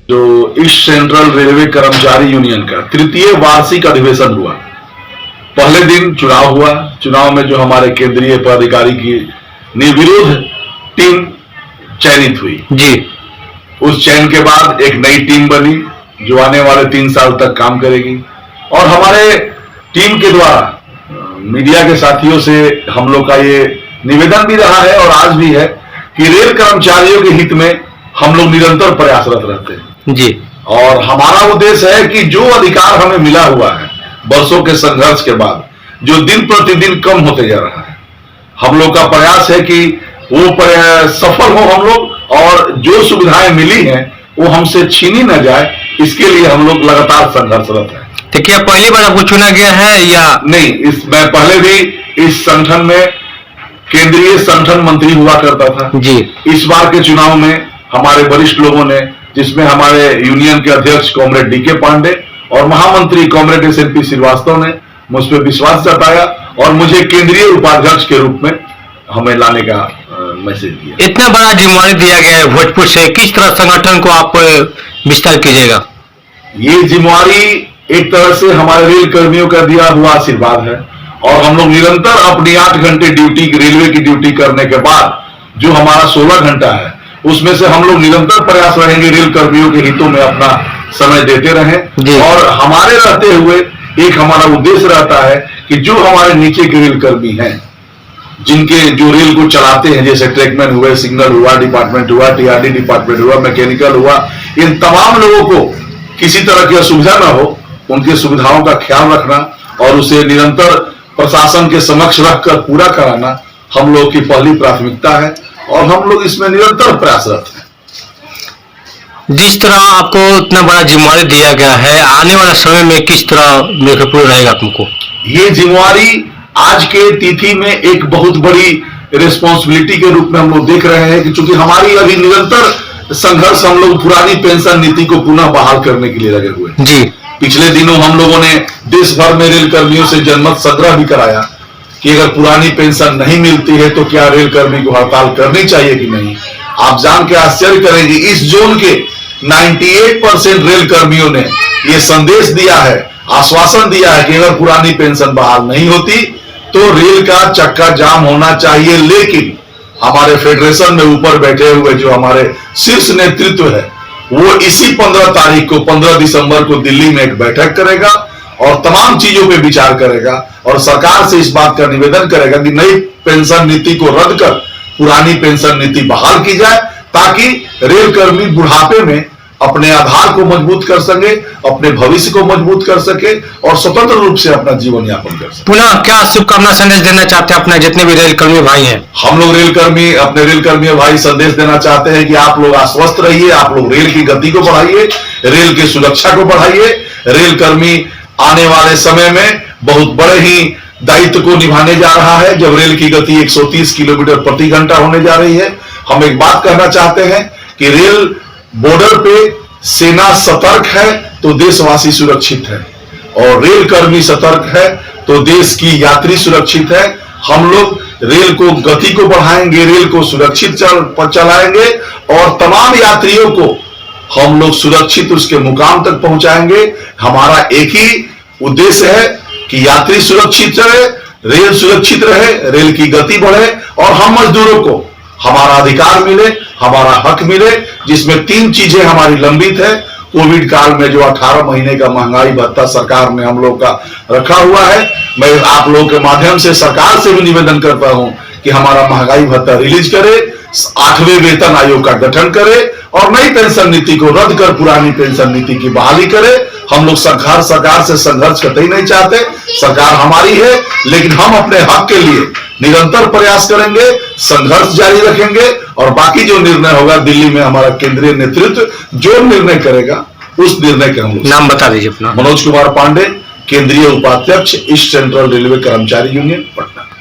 जो east central railway कर्मचारी union का तृतीय वार्षिक अधिवेशन हुआ। पहले दिन चुनाव हुआ। चुनाव में जो हमारे केंद्रीय पदाधिकारी की निर्विरोध टीम चयनित हुई जी। उस चयन के बाद एक नई टीम बनी जो आने वाले 3 साल तक काम करेगी। और हमारे टीम के द्वारा मीडिया के साथियों से हम लोग का ये निवेदन भी रहा है और आज भी है कि रेल कर्मचारियों के हित में हम लोग निरंतर प्रयासरत रहते हैं जी। और हमारा उद्देश्य है कि जो अधिकार हमें मिला हुआ है वर्षों के संघर्ष के बाद, जो दिन प्रतिदिन कम होते जा रहा है, हम लोग का प्रयास है कि वो सफल हो हम लोग, और जो सुविधाएं मिली हैं वो हमसे छीनी न जाए, इसके लिए हम लोग लगातार संघर्षरत हैं। तो क्या पहली बार आपको चुना गया है या नहीं? मैं पहले भी इस संगठन में केंद्रीय संगठन मंत्री हुआ करता था जी। इस बार के चुनाव में हमारे वरिष्ठ लोगों ने, जिसमें हमारे यूनियन के अध्यक्ष कॉमरेड डीके पांडे और महामंत्री कॉमरेड एसएनपी श्रीवास्तव ने मुझ पर विश्वास जताया और मुझे केंद्रीय उपाध्यक्ष के रूप में हमें लाने का मैसेज दिया। इतना बड़ा जिम्मेवारी दिया गया है भोजपुर से, किस तरह संगठन को आप विस्तार कीजिएगा? ये जिम्मेवारी एक तरह से हमारे रेल कर्मियों का दिया हुआ आशीर्वाद है और हम लोग निरंतर अपनी 8 घंटे ड्यूटी, रेलवे की ड्यूटी करने के बाद जो हमारा 16 घंटा है उसमें से हम लोग निरंतर प्रयास रहेंगे रेल कर्मियों के हितों में अपना समय देते रहें। और हमारे रहते हुए एक हमारा उद्देश्य रहता है कि जो हमारे नीचे के रेल कर्मी हैं, जिनके जो रेल को चलाते हैं, जैसे ट्रैकमैन हुए, सिग्नल हुआ डिपार्टमेंट हुआ, टीआरडी डिपार्टमेंट हुआ, मैकेनिकल हुआ, इन तमाम लोगों को किसी तरह की असुविधा ना हो, उनकी सुविधाओं का ख्याल रखना और उसे निरंतर प्रशासन के समक्ष रखकर पूरा कराना हम लोग की पहली प्राथमिकता है और हम लोग इसमें निरंतर प्रयासरत हैं। जिस तरह आपको इतना बड़ा जिम्मेवारी दिया गया है, आने वाले समय में किस तरह महत्वपूर्ण रहेगा तुमको? ये जिम्मेवारी आज के तिथि में एक बहुत बड़ी रिस्पॉन्सिबिलिटी के रूप में हम लोग देख रहे हैं कि चूंकि हमारी अभी निरंतर संघर्ष, हम लोग पुरानी पेंशन नीति को पुनः बहाल करने के लिए लगे हुए जी। पिछले दिनों हम लोगों ने देश भर में रेल कर्मियों से जनमत संग्रह भी कराया कि अगर पुरानी पेंशन नहीं मिलती है तो क्या रेल कर्मी को हड़ताल करनी चाहिए कि नहीं। आप जान के आश्चर्य करेंगे, इस जोन के 98% रेल कर्मियों ने यह संदेश दिया है, आश्वासन दिया है कि अगर पुरानी पेंशन बहाल नहीं होती तो रेल का चक्का जाम होना चाहिए। लेकिन हमारे फेडरेशन में ऊपर बैठे हुए जो हमारे शीर्ष नेतृत्व है वो इसी 15 तारीख को, 15 दिसंबर को दिल्ली में एक बैठक करेगा और तमाम चीजों पे विचार करेगा और सरकार से इस बात का निवेदन करेगा कि नई पेंशन नीति को रद्द कर पुरानी पेंशन नीति बहाल की जाए, ताकि रेल कर्मी बुढ़ापे में अपने आधार को मजबूत कर सके, अपने भविष्य को मजबूत कर सके और स्वतंत्र रूप से अपना जीवन यापन कर सके। पुनः क्या शुभकामना संदेश देना चाहते हैं अपने जितने भी रेल कर्मी भाई हैं? हम लोग अपने रेल कर्मी भाई संदेश देना चाहते हैं कि आप लोग आश्वस्त रहिए, आप लोग रेल की गति को बढ़ाइए, रेल की सुरक्षा को बढ़ाइए। रेल कर्मी आने वाले समय में बहुत बड़े ही दायित्व को निभाने जा रहा है जब रेल की गति 130 किलोमीटर प्रति घंटा होने जा रही है। हम एक बात कहना चाहते हैं कि रेल बॉर्डर पे सेना सतर्क है तो देशवासी सुरक्षित है, और रेल कर्मी सतर्क है तो देश की यात्री सुरक्षित है। हम लोग रेल को गति को बढ़ाएंगे, रेल को सुरक्षित चलाएंगे और तमाम यात्रियों को हम लोग सुरक्षित उसके मुकाम तक पहुंचाएंगे। हमारा एक ही उद्देश्य है कि यात्री सुरक्षित रहे, रेल सुरक्षित रहे, रेल की गति बढ़े और हम मजदूरों को हमारा अधिकार मिले, हमारा हक मिले, जिसमें 3 चीजें हमारी लंबित है। कोविड काल में जो 18 महीने का महंगाई भत्ता सरकार ने हम लोग का रखा हुआ है, मैं आप लोगों के माध्यम से सरकार से भी निवेदन करता हूं कि हमारा महंगाई भत्ता रिलीज करे, 8वें वेतन आयोग का गठन करे और नई पेंशन नीति को रद्द कर पुरानी पेंशन नीति की बहाली करे। हम लोग सरकार से संघर्ष कतई नहीं चाहते, सरकार हमारी है, लेकिन हम अपने हक के लिए निरंतर प्रयास करेंगे, संघर्ष जारी रखेंगे और बाकी जो निर्णय होगा दिल्ली में हमारा केंद्रीय नेतृत्व जो निर्णय करेगा उस निर्णय के हम लोग। नाम बता दीजिए अपना। मनोज कुमार पांडे, केंद्रीय उपाध्यक्ष, ईस्ट सेंट्रल रेलवे कर्मचारी यूनियन, पटना।